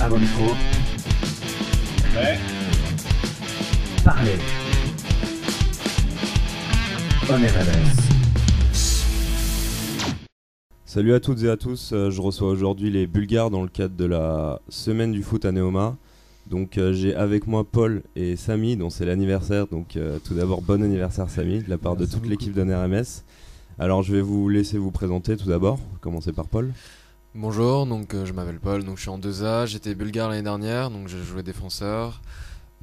À vos micros. Ouais. Parlez. On est Rebels. Salut à toutes et à tous, je reçois aujourd'hui les Bulgares dans le cadre de la semaine du foot à Neoma. Donc j'ai avec moi Paul et Samy dont c'est l'anniversaire, donc tout d'abord bon anniversaire Samy de la part de toute l'équipe de NRMS. Alors je vais vous laisser vous présenter tout d'abord, commencer par Paul. Bonjour, donc je m'appelle Paul, donc je suis en 2A, j'étais bulgare l'année dernière, donc j'ai joué défenseur.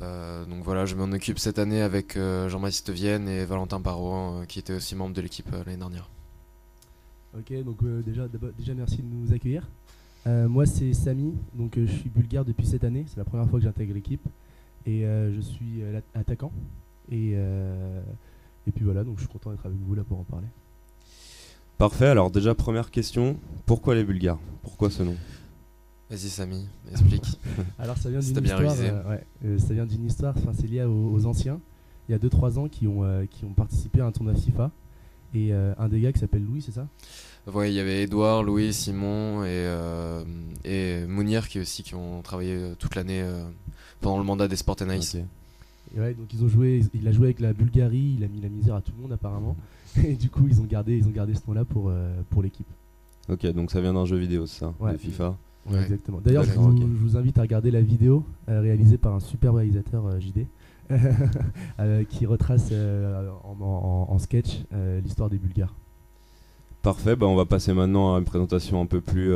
Donc voilà, je m'en occupe cette année avec Jean-Baptiste Vienne et Valentin Parot qui étaient aussi membres de l'équipe l'année dernière. Ok, donc déjà merci de nous accueillir. Moi c'est Samy, donc je suis bulgare depuis cette année, c'est la première fois que j'intègre l'équipe et je suis attaquant et puis voilà, donc je suis content d'être avec vous là pour en parler. Parfait, alors déjà première question, pourquoi les Bulgares ? Pourquoi ce nom ? Vas-y Samy, explique. Alors ça vient Si d'une t'as bien histoire, révisé. ça vient d'une histoire, c'est lié aux anciens. Il y a 2-3 ans qui ont participé à un tournoi FIFA et un des gars qui s'appelle Louis, c'est ça ? Ouais, il y avait Edouard, Louis, Simon et Mounir qui ont travaillé toute l'année pendant le mandat des Sport and Ice. Ok. Et ouais, donc il a joué avec la Bulgarie, il a mis la misère à tout le monde apparemment. Et du coup ils ont gardé ce nom là pour l'équipe. Ok, donc ça vient d'un jeu vidéo, c'est ça, Ouais. de FIFA. Ouais, exactement. D'ailleurs je D'accord, vous, ok. je vous invite à regarder la vidéo réalisée par un super réalisateur JD qui retrace en sketch l'histoire des Bulgares. Parfait, on va passer maintenant à une présentation un peu plus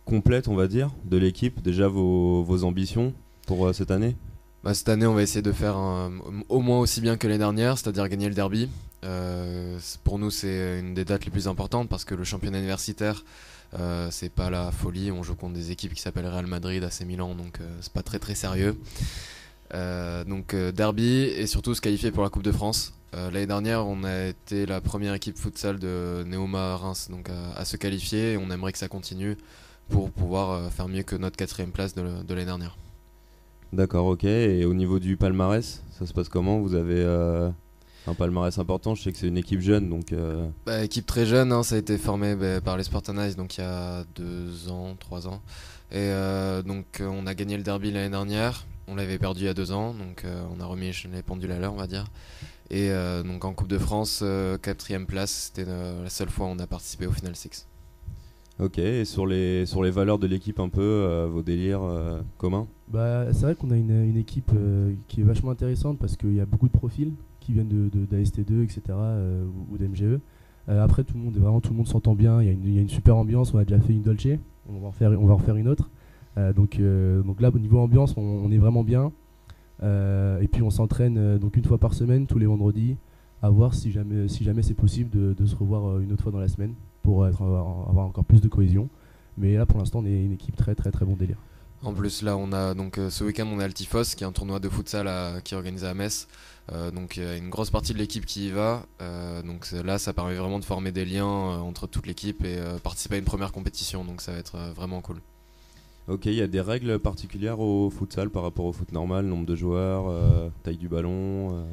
complète, on va dire, de l'équipe. Déjà vos ambitions pour cette année ? Cette année, on va essayer de faire au moins aussi bien que l'année dernière, c'est-à-dire gagner le derby. Pour nous, c'est une des dates les plus importantes parce que le championnat universitaire, c'est pas la folie. On joue contre des équipes qui s'appellent Real Madrid, AC Milan, donc c'est pas très très sérieux. Donc derby et surtout se qualifier pour la Coupe de France. L'année dernière, on a été la première équipe futsal de Neoma Reims donc à se qualifier et on aimerait que ça continue pour pouvoir faire mieux que notre 4e place de l'année dernière. D'accord, ok. Et au niveau du palmarès, ça se passe comment ? Vous avez un palmarès important, je sais que c'est une équipe jeune, donc... Équipe très jeune, hein, ça a été formé par les Sport and Ice, donc il y a 2 ans, 3 ans. Et donc on a gagné le derby l'année dernière, on l'avait perdu il y a 2 ans, donc on a remis les pendules à l'heure, on va dire. Et donc en Coupe de France, 4e place, c'était la seule fois où on a participé au Final Six. Ok, et sur les valeurs de l'équipe un peu, vos délires communs ? C'est vrai qu'on a une équipe qui est vachement intéressante parce qu'il y a beaucoup de profils qui viennent d'AST2, etc. Ou d'MGE. Après, tout le monde s'entend bien, il y a une super ambiance, on a déjà fait une Dolce, on va en refaire une autre. Donc là, au niveau ambiance, on est vraiment bien. Et puis on s'entraîne donc une fois par semaine, tous les vendredis, à voir si jamais c'est possible de se revoir une autre fois dans la semaine pour avoir encore plus de cohésion. Mais là, pour l'instant, on est une équipe très très très bon délire. En plus là on a donc ce week-end on a le Tifos qui est un tournoi de futsal qui est organisé à Metz. Donc il y a une grosse partie de l'équipe qui y va. Donc là ça permet vraiment de former des liens entre toute l'équipe et participer à une première compétition. Donc ça va être vraiment cool. Ok, il y a des règles particulières au futsal par rapport au foot normal, nombre de joueurs, taille du ballon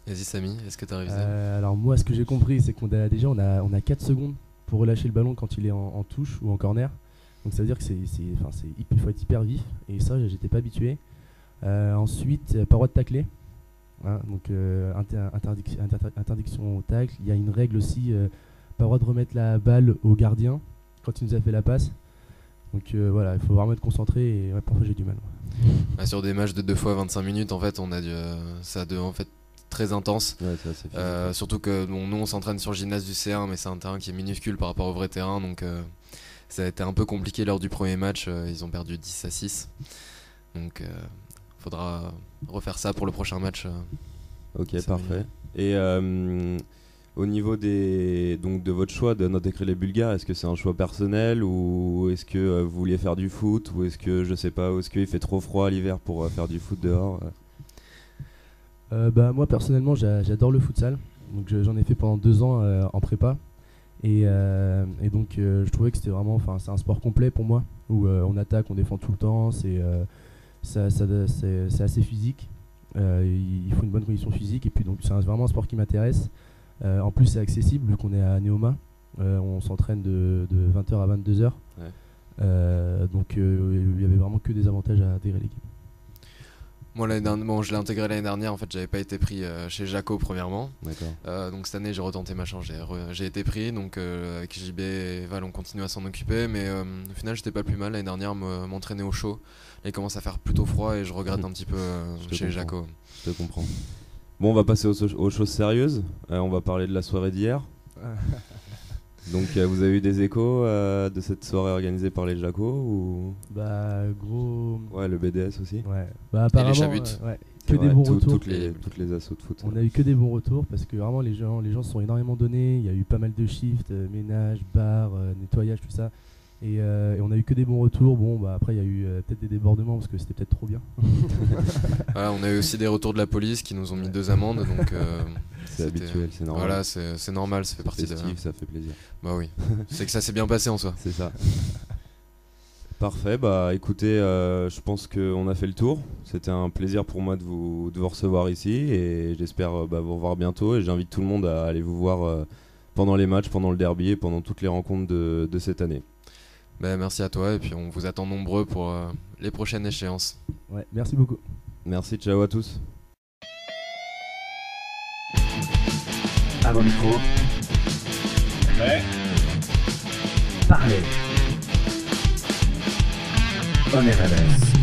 Vas-y Samy, est-ce que tu as révisé Alors moi ce que j'ai compris c'est qu'on a 4 secondes pour relâcher le ballon quand il est en touche ou en corner. Donc ça veut dire que il faut être hyper vif et ça j'étais pas habitué. Ensuite pas le droit de tacler, hein, donc interdiction au tacle. Il y a une règle aussi, pas le droit de remettre la balle au gardien quand il nous a fait la passe. Donc voilà, il faut vraiment être concentré et parfois j'ai du mal. Sur des matchs de 2 fois 25 minutes en fait on a en fait très intense. Ouais, ça, c'est physique. Surtout que nous on s'entraîne sur le gymnase du C1 mais c'est un terrain qui est minuscule par rapport au vrai terrain donc ça a été un peu compliqué lors du premier match, ils ont perdu 10-6. Donc faudra refaire ça pour le prochain match. Ok, parfait. Et au niveau de votre choix d'intégrer les Bulgares, est-ce que c'est un choix personnel ou est-ce que vous vouliez faire du foot ou est-ce que, je sais pas, est-ce qu'il fait trop froid l'hiver pour faire du foot dehors Moi personnellement j'adore le futsal, donc j'en ai fait pendant 2 ans en prépa. Et donc je trouvais que c'était vraiment, c'est un sport complet pour moi où on attaque, on défend tout le temps, c'est assez physique, il faut une bonne condition physique et puis donc c'est vraiment un sport qui m'intéresse. En plus c'est accessible vu qu'on est à Neoma, on s'entraîne de 20h à 22h. Ouais. Donc il y avait vraiment que des avantages à intégrer l'équipe. Moi, je l'ai intégré l'année dernière. En fait, j'avais pas été pris chez Jaco premièrement. D'accord. Donc cette année, j'ai retenté ma chance. J'ai été pris. Donc avec JB et Val, on continue à s'en occuper. Mais au final, j'étais pas plus mal l'année dernière. M'entraîner au chaud. Là, il commence à faire plutôt froid et je regrette un petit peu chez Jaco. Je te comprends. Bon, on va passer aux choses sérieuses. On va parler de la soirée d'hier. Donc vous avez eu des échos de cette soirée organisée par les Jaco ou... Bah gros. Ouais, le BDS aussi. Ouais. Bah apparemment. Et les Chabutes. Ouais. Que des bons retours. Toutes les assos de foot. On a eu que des bons retours parce que vraiment les gens se sont énormément donnés. Il y a eu pas mal de shifts, ménage, bar, nettoyage, tout ça. Et on a eu que des bons retours. Bon, bah après il y a eu peut-être des débordements parce que c'était peut-être trop bien. Voilà, on a eu aussi des retours de la police qui nous ont mis 2 amendes. Donc c'est habituel, c'est normal. Voilà, c'est normal, ça fait partie de. Ça fait plaisir. Bah oui. C'est que ça s'est bien passé en soi. C'est ça. Parfait, bah écoutez, je pense qu'on a fait le tour. C'était un plaisir pour moi de vous recevoir ici et j'espère vous revoir bientôt. Et j'invite tout le monde à aller vous voir pendant les matchs, pendant le derby et pendant toutes les rencontres de cette année. Bah, merci à toi et puis on vous attend nombreux pour les prochaines échéances. Ouais, merci beaucoup. Merci, ciao à tous. À vos micros. Ouais. Parlez. On est à l'aise.